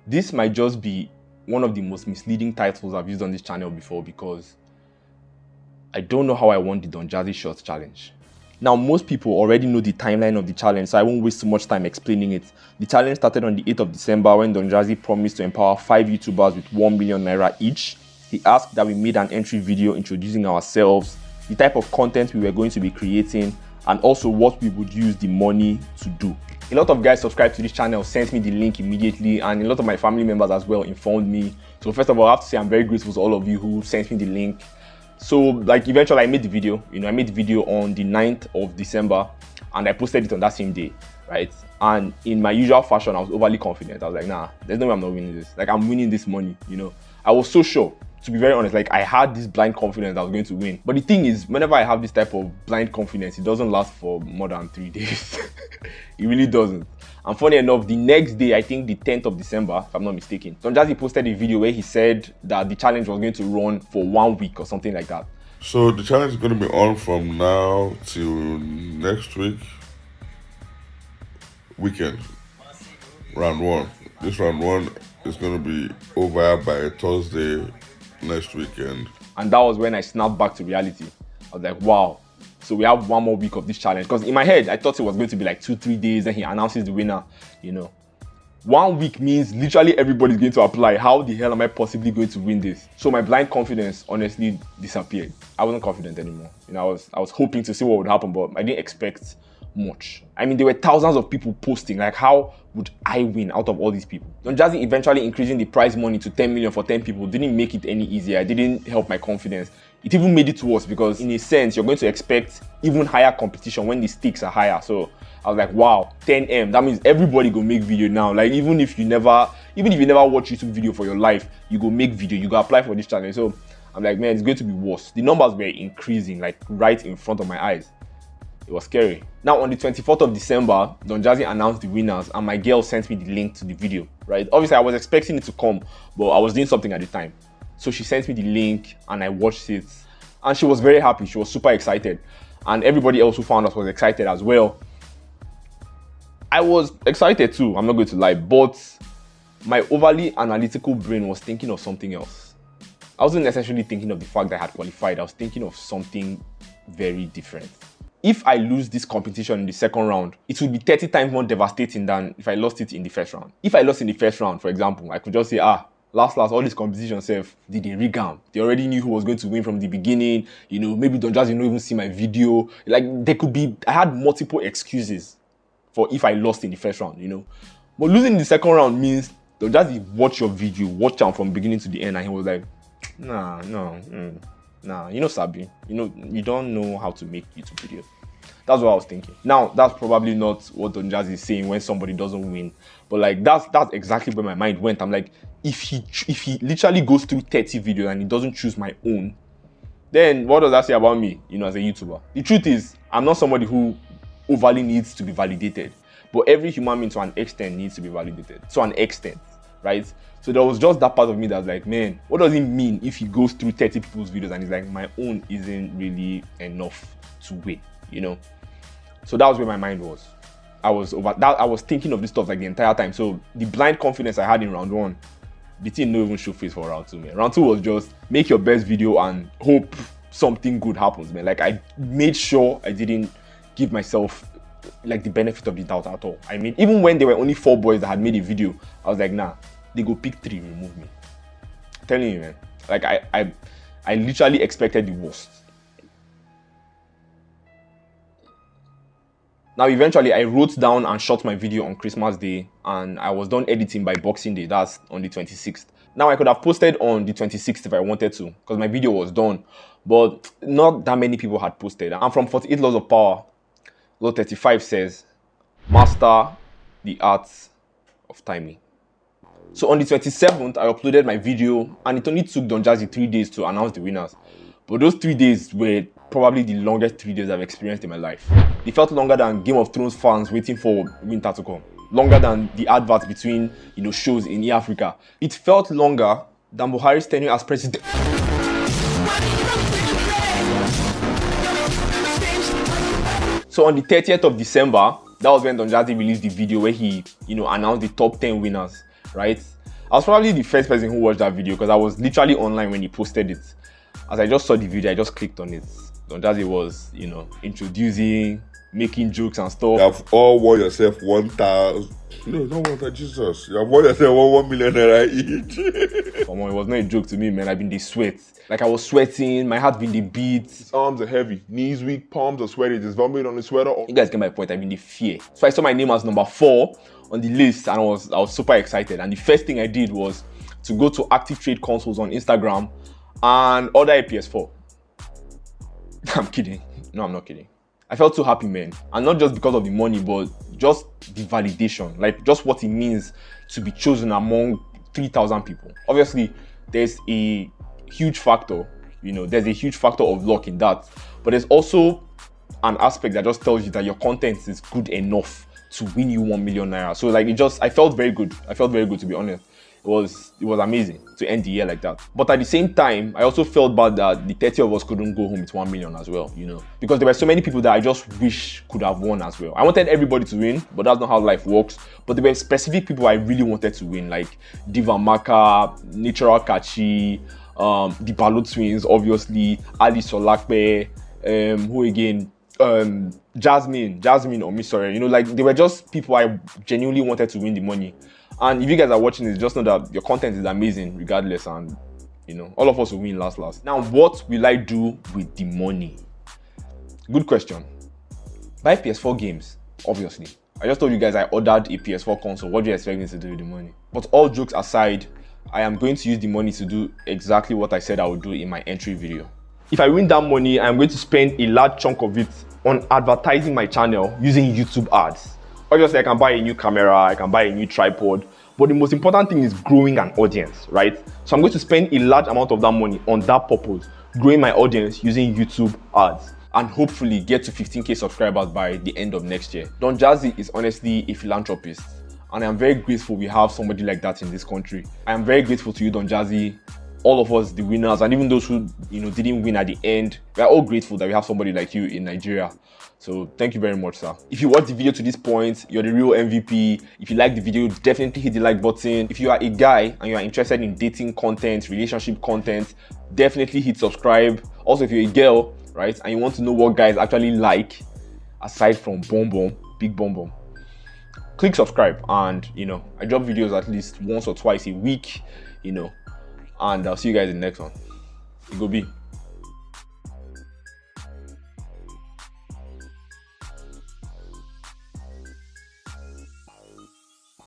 This might just be one of the most misleading titles I've used on this channel before, because I don't know how I won the Don Jazzy Shorts challenge. Now, most people already know the timeline of the challenge, so I won't waste too much time explaining it. The challenge started on the 8th of December when Don Jazzy promised to empower 5 YouTubers with 1 million naira each. He asked that we made an entry video introducing ourselves, the type of content we were going to be creating, and also what we would use the money to do. A lot of guys subscribed to this channel, sent me the link immediately, and a lot of my family members as well informed me. So first of all, I have to say I'm very grateful to all of you who sent me the link. So like eventually I made the video, I made the video on the 9th of December and I posted it on that same day, right? And in my usual fashion, I was overly confident. I was like, nah, there's no way I'm not winning this. Like, I'm winning this money, I was so sure. To be very honest, like, I had this blind confidence that I was going to win. But the thing is, whenever I have this type of blind confidence, it doesn't last for more than 3 days. It really doesn't. And funny enough, the next day, I think the 10th of December, if I'm not mistaken, Don Jazzy posted a video where he said that the challenge was going to run for 1 week or something like that. So the challenge is going to be on from now till next weekend, round 1. This round 1 is going to be over by Thursday next weekend. And that was when I snapped back to reality. I was like, wow, so we have 1 more week of this challenge. Because in my head, I thought it was going to be like 2-3 days, then he announces the winner, 1 week means literally everybody's going to apply. How the hell am I possibly going to win this? So my blind confidence honestly disappeared. I wasn't confident anymore. I was hoping to see what would happen, but I didn't expect much. I mean, there were thousands of people posting. Like, how would I win out of all these people? Don Jazzy eventually increasing the prize money to 10 million for 10 people didn't make it any easier. It didn't help my confidence. It even made it worse, because in a sense, you're going to expect even higher competition when the stakes are higher. So I was like, wow, 10M. That means everybody go make video now. Like, even if you never watch YouTube video for your life, you go make video, you go apply for this challenge. So I'm like, man, it's going to be worse. The numbers were increasing, like, right in front of my eyes. It was scary. Now, on the 24th of December, Don Jazzy announced the winners, and my girl sent me the link to the video, right? Obviously, I was expecting it to come, but I was doing something at the time. So she sent me the link, and I watched it, and she was very happy. She was super excited, and everybody else who found us was excited as well. I was excited too, I'm not going to lie, but my overly analytical brain was thinking of something else. I wasn't necessarily thinking of the fact that I had qualified. I was thinking of something very different. If I lose this competition in the second round, it would be 30 times more devastating than if I lost it in the first round. If I lost in the first round, for example, I could just say, last, all this competition self, did they rig am? They already knew who was going to win from the beginning. Maybe Don Jazzy didn't even see my video. Like, I had multiple excuses for if I lost in the first round, But losing in the second round means Don Jazzy watch your video, watch them from beginning to the end, and he was like, nah, Sabi, you don't know how to make YouTube video. That's what I was thinking. Now, that's probably not what Don Jazzy is saying when somebody doesn't win, but like that's exactly where my mind went. I'm like, if he literally goes through 30 videos and he doesn't choose my own, then what does that say about me, as a YouTuber? The truth is, I'm not somebody who overly needs to be validated, but every human being to an extent needs to be validated, to an extent, right? So there was just that part of me that was like, man, what does it mean if he goes through 30 people's videos and he's like, my own isn't really enough to win, So that was where my mind was. I was thinking of this stuff like the entire time. So the blind confidence I had in round 1, the thing no even show face for round 2, man. Round 2 was just make your best video and hope something good happens, man. Like, I made sure I didn't give myself like the benefit of the doubt at all. I mean, even when there were only 4 boys that had made a video, I was like, nah, they go pick 3, remove me. I'm telling you, man. Like, I literally expected the worst. Now, eventually, I wrote down and shot my video on Christmas Day, and I was done editing by Boxing Day. That's on the 26th. Now, I could have posted on the 26th if I wanted to, because my video was done, but not that many people had posted. And from 48 Laws of Power, Law 35 says, master the art of timing. So on the 27th, I uploaded my video, and it only took Don Jazzy 3 days to announce the winners. But those 3 days were probably the longest 3 days I've experienced in my life. It felt longer than Game of Thrones fans waiting for winter to come. Longer than the adverts between, shows in Africa. It felt longer than Buhari's tenure as president. So on the 30th of December, that was when Don Jazzy released the video where he, announced the top 10 winners, right? I was probably the first person who watched that video because I was literally online when he posted it. As I just saw the video, I just clicked on it. Don Jazzy was, you know, introducing, making jokes and stuff. You have all won yourself 1,000. No, not 1,000, Jesus. You have won yourself 1 million naira each. Come on, it was not a joke to me, man. I've been the sweat. Like I was sweating, my heart been the beat. His arms are heavy, knees weak, palms are sweaty, there's vomit on the sweater. You guys get my point. I've been the fear. So I saw my name as number 4 on the list, and I was super excited. And the first thing I did was to go to Active Trade Consoles on Instagram and order a PS4. I'm kidding. No, I'm not kidding. I felt so happy, man. And not just because of the money, but just the validation. Like, just what it means to be chosen among 3,000 people. Obviously, there's a huge factor, you know, there's a huge factor of luck in that. But there's also an aspect that just tells you that your content is good enough to win you 1 million naira. So, like, I felt very good. I felt very good, to be honest. It was amazing to end the year like that. But at the same time, I also felt bad that the 30 of us couldn't go home with 1 million as well, you know, because there were so many people that I just wish could have won as well. I wanted everybody to win, but that's not how life works. But there were specific people I really wanted to win, like Diva Maka, Natural Kachi, the Balo twins, obviously, Ali Solakpe, who again? Jasmine or Miss Sorry, you know, like they were just people I genuinely wanted to win the money. And if you guys are watching this, just know that your content is amazing regardless, and you know, all of us will win last. Now, what will I do with the money? Good question. Buy PS4 games, obviously. I just told you guys I ordered a PS4 console. What do you expect me to do with the money? But all jokes aside, I am going to use the money to do exactly what I said I would do in my entry video. If I win that money, I'm going to spend a large chunk of it on advertising my channel using YouTube ads. Obviously, I can buy a new camera, I can buy a new tripod, but the most important thing is growing an audience, right? So I'm going to spend a large amount of that money on that purpose, growing my audience using YouTube ads, and hopefully get to 15k subscribers by the end of next year. Don Jazzy is honestly a philanthropist, and I'm very grateful we have somebody like that in this country. I am very grateful to you, Don Jazzy, all of us, the winners, and even those who, you know, didn't win at the end. We are all grateful that we have somebody like you in Nigeria. So thank you very much, sir. If you watched the video to this point, you're the real MVP. If you like the video, definitely hit the like button. If you are a guy and you are interested in dating content, relationship content, definitely hit subscribe. Also, if you're a girl, right, and you want to know what guys actually like, aside from big bum, click subscribe. And, you know, I drop videos at least once or twice a week, you know, and I'll see you guys in the next one. It go be.